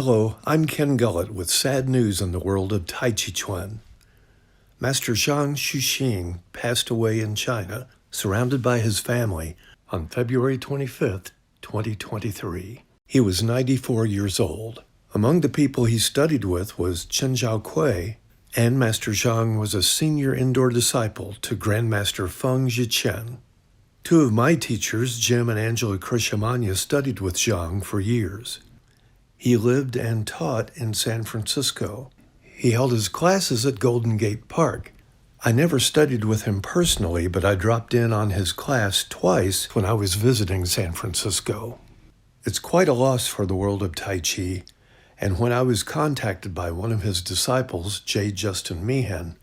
Hello, I'm Ken Gullette with sad news in the world of Tai Chi Chuan. Master Zhang Xue Xin passed away in China, surrounded by his family, on February 25th, 2023. He was 94 years old. Among the people he studied with was Chen Zhaokui, and Master Zhang was a senior indoor disciple to Grandmaster Feng Zhiqiang. Two of my teachers, Jim and Angela Krishamanya, studied with Zhang for years. He lived and taught in San Francisco. He held his classes at Golden Gate Park. I never studied with him personally, but I dropped in on his class twice when I was visiting San Francisco. It's quite a loss for the world of Tai Chi, and when I was contacted by one of his disciples, J. Justin Meehan,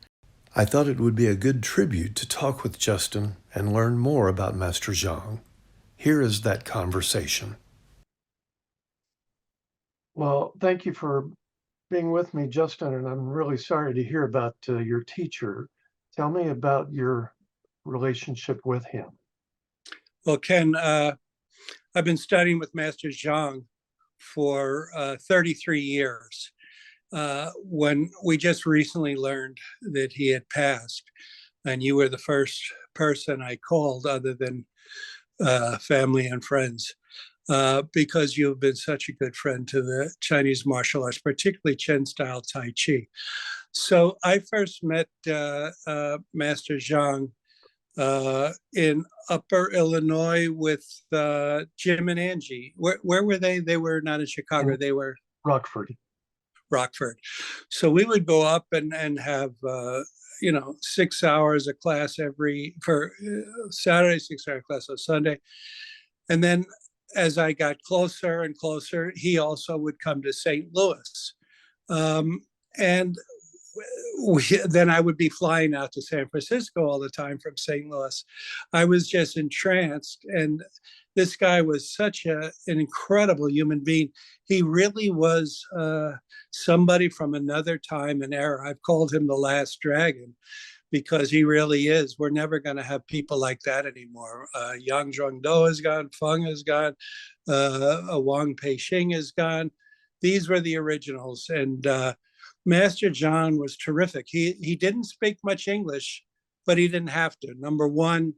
I thought it would be a good tribute to talk with Justin and learn more about Master Zhang. Here is that conversation. Well, thank you for being with me, Justin, and I'm really sorry to hear about your teacher. Tell me about your relationship with him. Well, Ken, I've been studying with Master Zhang for 33 years. When we just recently learned that he had passed, and you were the first person I called other than family and friends, because you've been such a good friend to the Chinese martial arts, particularly Chen style Tai Chi. So I first met Master Zhang in Upper Illinois with Jim and Angie. Where were they? They were not in Chicago. They were Rockford. So we would go up and have 6 hours of class for Saturday, 6 hour class on Sunday, and then as I got closer and closer, he also would come to St. Louis, and then I would be flying out to San Francisco all the time from St. Louis. I was just entranced, and this guy was such an incredible human being. He really was somebody from another time and era. I've called him the last dragon because he really is. We're never going to have people like that anymore. Yang Zhuangdo is gone, Feng is gone, Wang Peixing is gone. These were the originals, and Master Zhang was terrific. He didn't speak much English, but he didn't have to. Number one,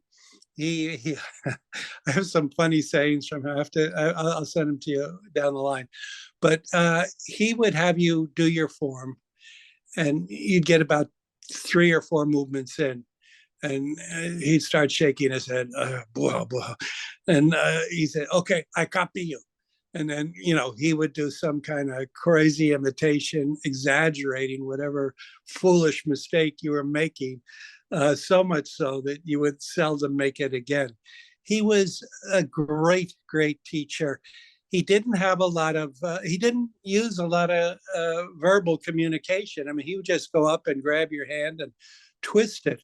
he I have some funny sayings from him. I'll send them to you down the line. But he would have you do your form, and you'd get about 3 or 4 movements in, and he'd start shaking his head, blah, blah. And he said, okay, I copy you. And then, he would do some kind of crazy imitation, exaggerating whatever foolish mistake you were making, so much so that you would seldom make it again. He was a great, great teacher. He didn't use a lot of verbal communication. I mean, he would just go up and grab your hand and twist it.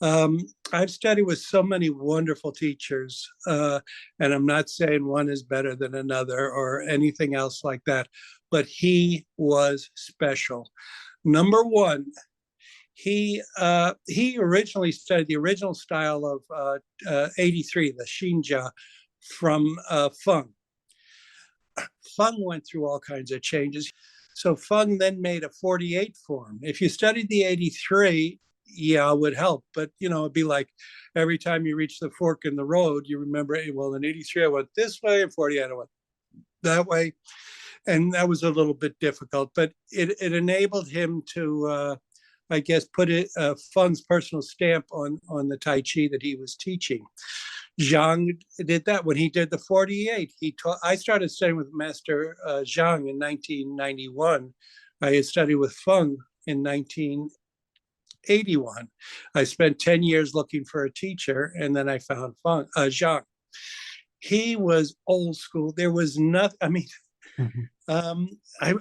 I've studied with so many wonderful teachers, and I'm not saying one is better than another or anything else like that, but he was special. Number one, he originally studied the original style of 83, the Xinjia, from Feng. Feng went through all kinds of changes. So Feng then made a 48 form. If you studied the 83, yeah, it would help. But, it'd be like every time you reach the fork in the road, you remember, well, in 83, I went this way, and 48, I went that way. And that was a little bit difficult, but it enabled him to, I guess, put Feng's personal stamp on the Tai Chi that he was teaching. Zhang did that when he did the 48. I started studying with Master Zhang in 1991. I had studied with Feng in 1981. I spent 10 years looking for a teacher, and then I found Zhang. He was old school. There was nothing, I mean,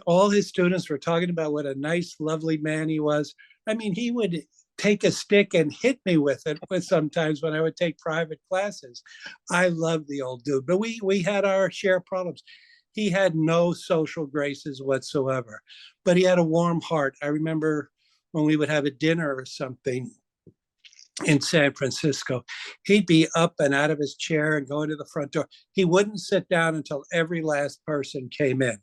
all his students were talking about what a nice, lovely man he was. I mean, he would take a stick and hit me with it sometimes when I would take private classes. I loved the old dude, but we had our share of problems. He had no social graces whatsoever, but he had a warm heart. I remember when we would have a dinner or something in San Francisco, he'd be up and out of his chair and going to the front door. He wouldn't sit down until every last person came in.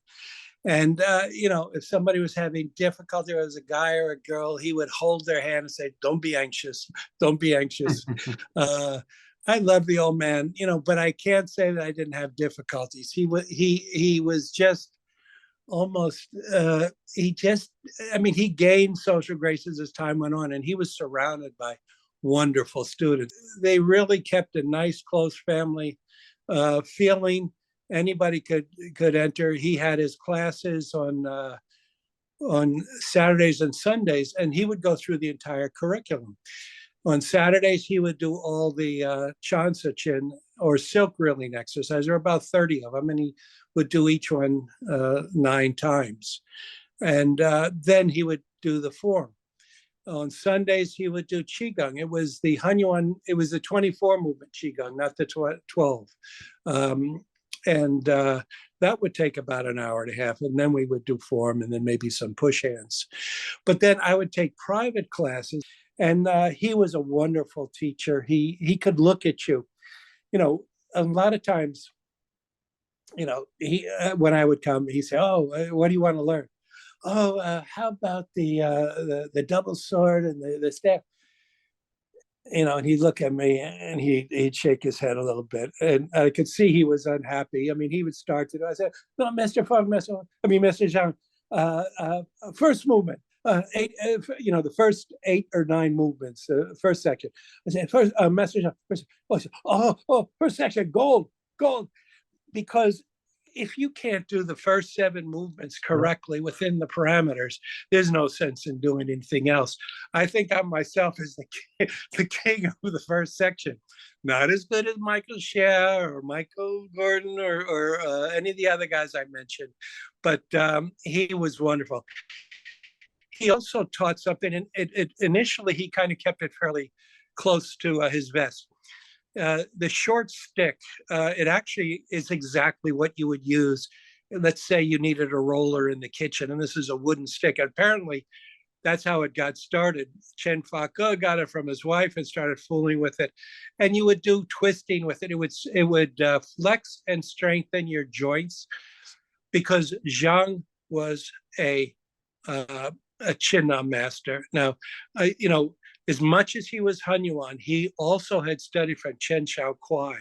And, if somebody was having difficulty, or as a guy or a girl, he would hold their hand and say, don't be anxious. Don't be anxious. Uh, I love the old man, but I can't say that I didn't have difficulties. He was just almost, he gained social graces as time went on, and he was surrounded by wonderful students. They really kept a nice, close family feeling. Anybody could enter. He had his classes on Saturdays and Sundays, and he would go through the entire curriculum. On Saturdays, he would do all the Chan or silk reeling exercises. There are about 30 of them, and he would do each one 9 times. And then he would do the form. On Sundays, he would do Qigong. It was the Hanyuan, it was the 24 movement Qigong, not the 12. And that would take about an hour and a half. And then we would do form and then maybe some push hands. But then I would take private classes. And he was a wonderful teacher. He could look at you. A lot of times, he when I would come, he'd say, "Oh, what do you want to learn?" "Oh, how about the double sword and the staff?" And he'd look at me and he'd shake his head a little bit, and I could see he was unhappy. I mean, he would start to. I said, "No, Mr. Feng, Mr. Zhang, first movement." The first 8 or 9 movements, first section. I said, first message. First section, gold. Because if you can't do the first 7 movements correctly within the parameters, there's no sense in doing anything else. I think I myself is the king of the first section. Not as good as Michael Shea or Michael Gordon or any of the other guys I mentioned, but he was wonderful. He also taught something, and initially he kind of kept it fairly close to his vest. The short stick, it actually is exactly what you would use. Let's say you needed a roller in the kitchen, and this is a wooden stick. Apparently, that's how it got started. Chen Fa-ke got it from his wife and started fooling with it. And you would do twisting with it. It would flex and strengthen your joints, because Zhang was a Qinna master. Now, as much as he was Hanyuan, he also had studied from Chen Zhaokui.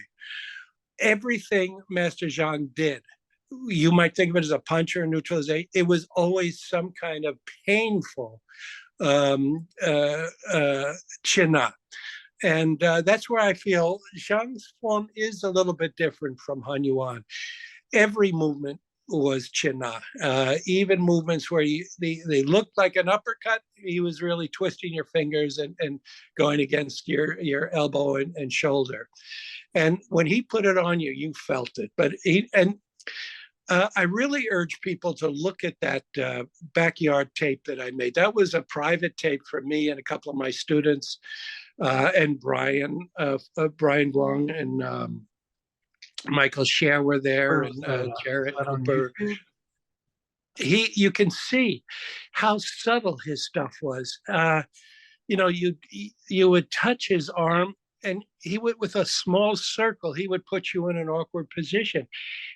Everything Master Zhang did, you might think of it as a punch or a neutralization. It was always some kind of painful Qinna. And that's where I feel Zhang's form is a little bit different from Hanyuan. Every movement was Qinna. Even movements where they looked like an uppercut, he was really twisting your fingers and going against your elbow and shoulder. And when he put it on you, you felt it. But I really urge people to look at that backyard tape that I made. That was a private tape for me and a couple of my students, and Brian Wong and Michael Shea were there, and Jarrett Cooper. You can see how subtle his stuff was. You would touch his arm, and he would, with a small circle, he would put you in an awkward position.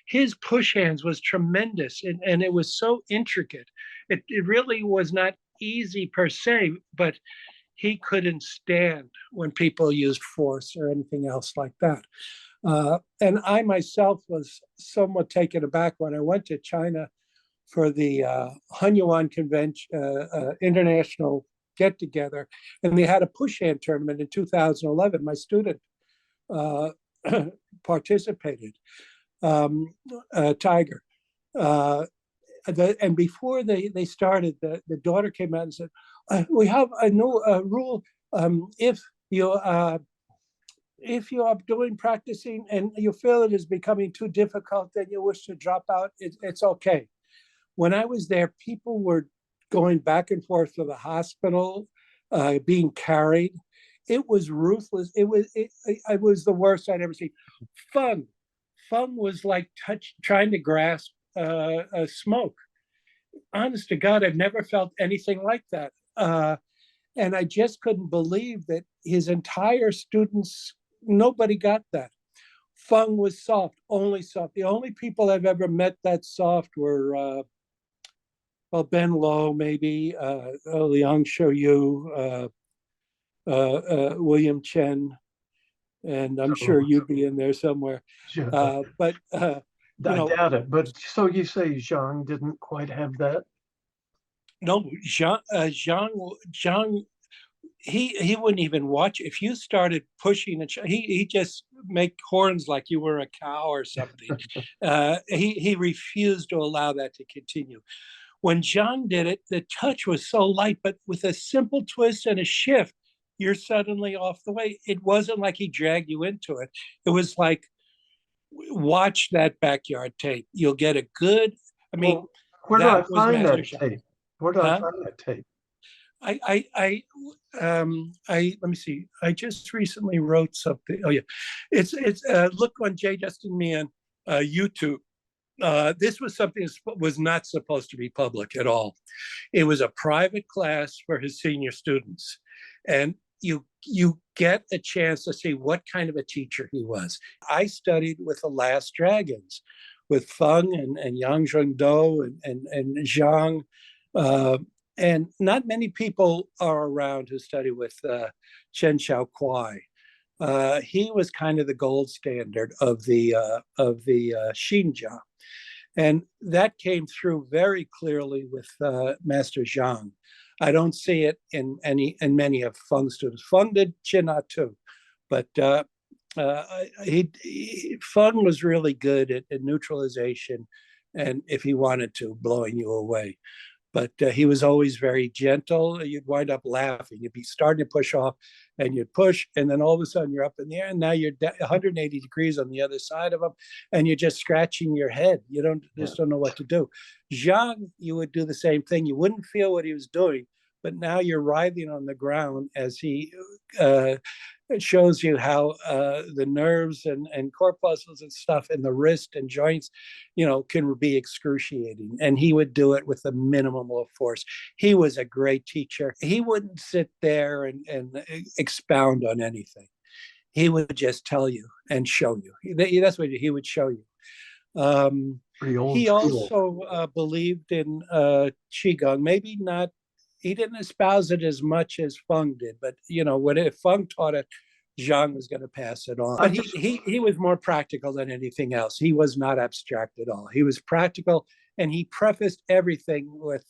His push hands was tremendous, and it was so intricate. It really was not easy per se, but he couldn't stand when people used force or anything else like that. And I myself was somewhat taken aback when I went to China for the Hanyuan Convention, International Get Together, and they had a push hand tournament in 2011. My student participated, Tiger. And before they started, the daughter came out and said, "We have a new rule. If you are practicing and you feel it is becoming too difficult, then you wish to drop out, it's okay." When I was there, people were going back and forth to the hospital, being carried. It was ruthless. It was the worst I'd ever seen. Feng was like trying to grasp smoke. Honest to God, I've never felt anything like that. And I just couldn't believe that his entire students, nobody got that. Feng was soft, only soft. The only people I've ever met that soft were well, Ben Low, maybe, Liang Shouyu, William Chen, and I'm sure Oh, you'd be in there somewhere. yeah. But you I know, doubt it. But so you say Zhang didn't quite have that? no, Zhang, he wouldn't even watch. If you started pushing it, he just make horns like you were a cow or something. He refused to allow that to continue. When Zhang did it, the touch was so light, but with a simple twist and a shift, you're suddenly off the way. It wasn't like he dragged you into it. It was like, watch that backyard tape. You'll get a good, I mean, Well, where do I that was find Master that Zhang. tape? Where do I Huh? find that tape? Let me see. I just recently wrote something. Oh yeah, it's look on J. Justin Meehan, YouTube. This was something that was not supposed to be public at all. It was a private class for his senior students, and you get a chance to see what kind of a teacher he was. I studied with the Last Dragons, with Feng and Yang Zhengdou and Zhang. Uh, and not many people are around who study with Chen Zhaokui. He was kind of the gold standard of the Xinjia, and that came through very clearly with Master Zhang. I don't see it in many of Feng's students. Feng did China too, but Feng was really good at neutralization, and if he wanted to, blowing you away. But he was always very gentle. You'd wind up laughing. You'd be starting to push off, and you'd push, and then all of a sudden you're up in the air, and now you're 180 degrees on the other side of him, and you're just scratching your head. You don't know what to do. Zhang, you would do the same thing. You wouldn't feel what he was doing, but now you're writhing on the ground as he it shows you how the nerves and corpuscles and stuff in the wrist and joints, can be excruciating. And he would do it with a minimum of force. He was a great teacher. He wouldn't sit there and expound on anything. He would just tell you and show you. That's what he would show you. Pretty old He school. also believed in qigong. Maybe not. He didn't espouse it as much as Feng did, but when Feng taught it, Zhang was going to pass it on. I But just he was more practical than anything else. He was not abstract at all. He was practical, and he prefaced everything with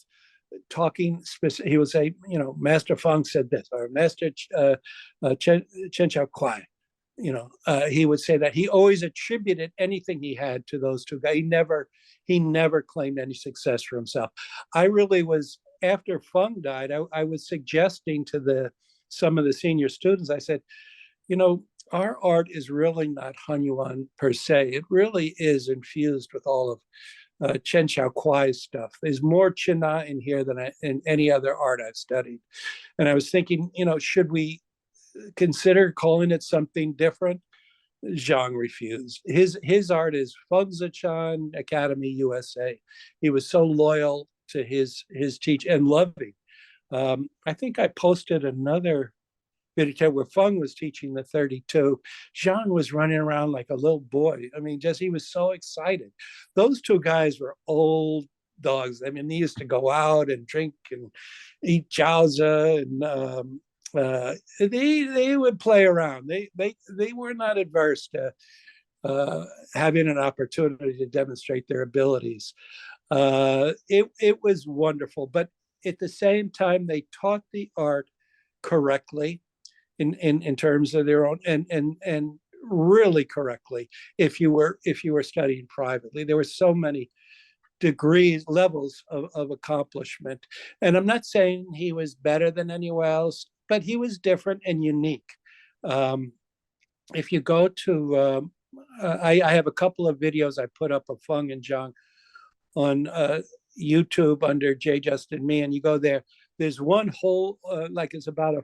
talking specific. He would say, Master Feng said this, or Master Chen Kwai. He would say that he always attributed anything he had to those two guys. He never claimed any success for himself. I really was, after Feng died, I was suggesting to some of the senior students. I said, our art is really not Hanyuan per se. It really is infused with all of Chen Xiaokuai's stuff. There's more China in here than in any other art I've studied. And I was thinking, should we consider calling it something different? Zhang refused. His art is Fengzichan Academy USA. He was so loyal to his teach and loving. I think I posted another video where Feng was teaching the 32. Zhang was running around like a little boy. I mean, he was so excited. Those two guys were old dogs. I mean, they used to go out and drink and eat jiaozi, and they would play around. They were not adverse to having an opportunity to demonstrate their abilities. It was wonderful, but at the same time, they taught the art correctly in terms of their own, and really correctly if you were studying privately. There were so many degrees, levels of accomplishment. And I'm not saying he was better than anyone else, but he was different and unique. If you go to I have a couple of videos I put up of Feng and Zhang on YouTube under J. Justin Me, and you go there. There's one whole like it's about a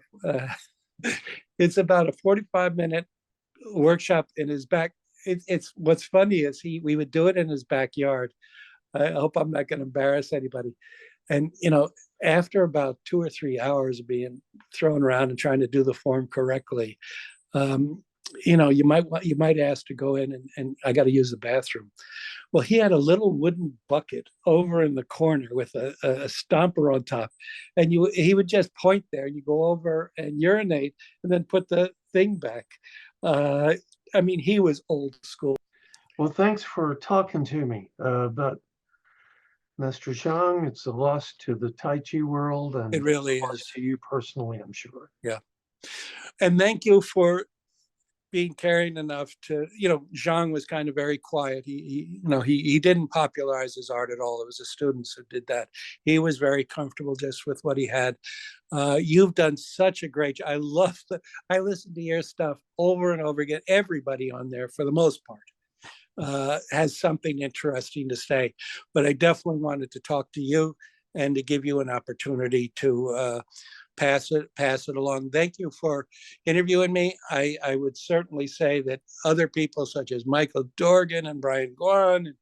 45-minute workshop in his back. It's what's funny is we would do it in his backyard. I hope I'm not going to embarrass anybody. And after about 2 or 3 hours of being thrown around and trying to do the form correctly, you might ask to go in and I got to use the bathroom. Well, he had a little wooden bucket over in the corner with a stomper on top, and he would just point there. You go over and urinate, and then put the thing back. I mean, he was old school. Well, thanks for talking to me about Master Zhang. It's a loss to the Tai Chi world, and It really it's a loss is. to you personally, I'm sure. Yeah, and thank you for being caring enough to, Zhang was kind of very quiet. He didn't popularize his art at all. It was the students who did that. He was very comfortable just with what he had. You've done such a great job. I listen to your stuff over and over again. Everybody on there, for the most part, has something interesting to say. But I definitely wanted to talk to you and to give you an opportunity to pass it along. Thank you for interviewing me. I would certainly say that other people such as Michael Dorgan and Brian Guan and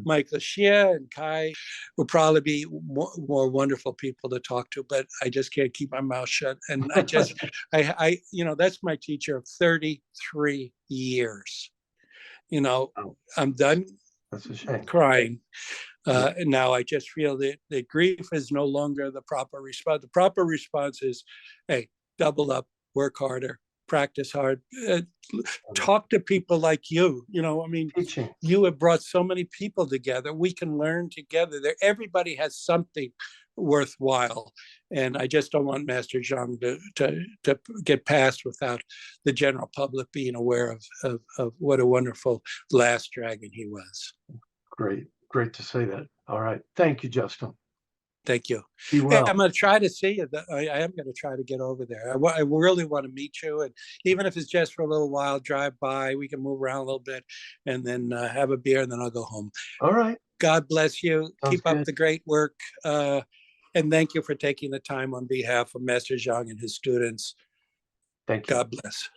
Michael Xie and Kai would probably be more wonderful people to talk to, but I just can't keep my mouth shut. And that's my teacher of 33 years. I'm done. That's a shame. Crying. And now I just feel that grief is no longer the proper response. The proper response is, hey, double up, work harder, practice hard, talk to people like you. Teaching. You have brought so many people together. We can learn together. Everybody has something worthwhile, and I just don't want Master Zhang to get past without the general public being aware of what a wonderful last dragon he was. Great to say that. All right. Thank you, Justin. Thank you. Be well. I'm going to try to see you. I am going to try to get over there. I really want to meet you. And even if it's just for a little while, drive by, we can move around a little bit and then have a beer and then I'll go home. All right. God bless you. Sounds Keep up good. the great work. And thank you for taking the time on behalf of Master Zhang and his students. Thank you. God bless.